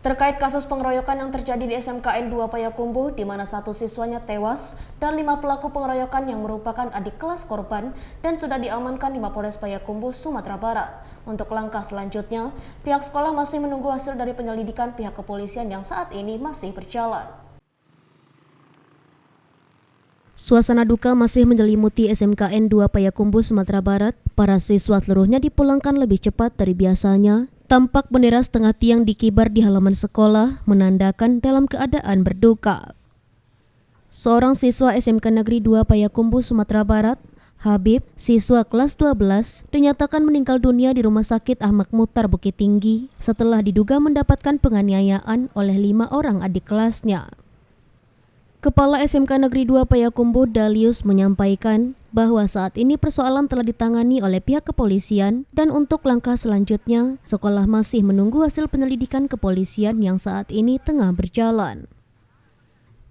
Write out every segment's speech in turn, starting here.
Terkait kasus pengeroyokan yang terjadi di SMKN 2 Payakumbuh, di mana satu siswanya tewas dan 5 pelaku pengeroyokan yang merupakan adik kelas korban dan sudah diamankan di Mapolres Payakumbuh, Sumatera Barat. Untuk langkah selanjutnya, pihak sekolah masih menunggu hasil dari penyelidikan pihak kepolisian yang saat ini masih berjalan. Suasana duka masih menyelimuti SMKN 2 Payakumbuh, Sumatera Barat. Para siswa seluruhnya dipulangkan lebih cepat dari biasanya. Tampak bendera setengah tiang dikibar di halaman sekolah, menandakan dalam keadaan berduka. Seorang siswa SMK Negeri 2 Payakumbuh, Sumatera Barat, Habib, siswa kelas 12, dinyatakan meninggal dunia di Rumah Sakit Ahmad Muhtar Bukit Tinggi setelah diduga mendapatkan penganiayaan oleh 5 orang adik kelasnya. Kepala SMK Negeri 2 Payakumbuh, Dalius, menyampaikan bahwa saat ini persoalan telah ditangani oleh pihak kepolisian dan untuk langkah selanjutnya, sekolah masih menunggu hasil penyelidikan kepolisian yang saat ini tengah berjalan.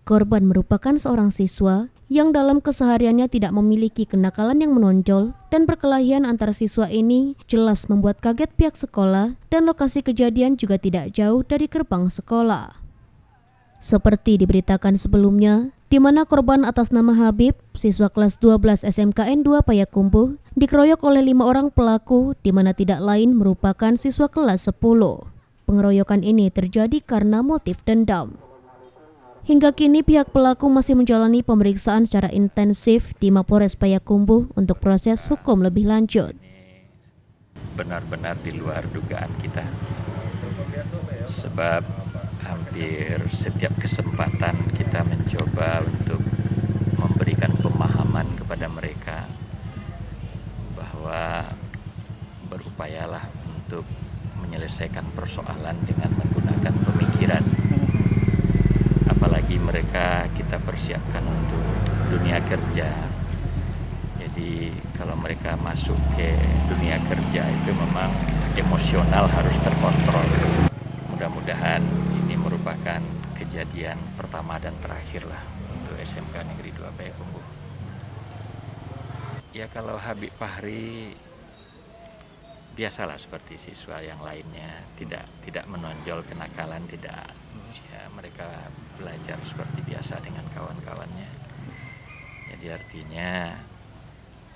Korban merupakan seorang siswa yang dalam kesehariannya tidak memiliki kenakalan yang menonjol dan perkelahian antara siswa ini jelas membuat kaget pihak sekolah dan lokasi kejadian juga tidak jauh dari gerbang sekolah. Seperti diberitakan sebelumnya, di mana korban atas nama Habib, siswa kelas 12 SMKN 2 Payakumbuh, dikeroyok oleh 5 orang pelaku, di mana tidak lain merupakan siswa kelas 10. Pengeroyokan ini terjadi karena motif dendam. Hingga kini pihak pelaku masih menjalani pemeriksaan secara intensif di Mapolres Payakumbuh untuk proses hukum lebih lanjut. Benar-benar di luar dugaan kita, sebab hampir setiap kesempatan kita mencoba untuk memberikan pemahaman kepada mereka bahwa berupayalah untuk menyelesaikan persoalan dengan menggunakan pemikiran. Apalagi mereka kita persiapkan untuk dunia kerja. Jadi kalau mereka masuk ke dunia kerja itu memang emosional harus terkontrol. Mudah-mudahan ini merupakan kejadian pertama dan terakhir lah untuk SMK Negeri 2 Payakumbuh. Ya kalau Habib Fahri biasalah seperti siswa yang lainnya, tidak menonjol kenakalan, tidak. Ya, mereka belajar seperti biasa dengan kawan-kawannya. Jadi artinya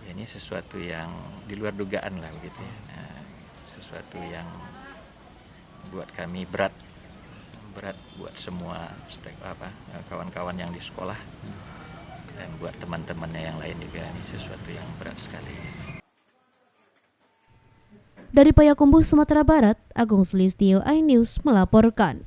ya ini sesuatu yang di luar dugaan lah begitu ya. Nah, sesuatu yang buat kami berat buat semua kawan-kawan yang di sekolah dan buat teman-temannya yang lain juga, ini sesuatu yang berat sekali. Dari Payakumbuh, Sumatera Barat, Agung Sulistyo, iNews melaporkan.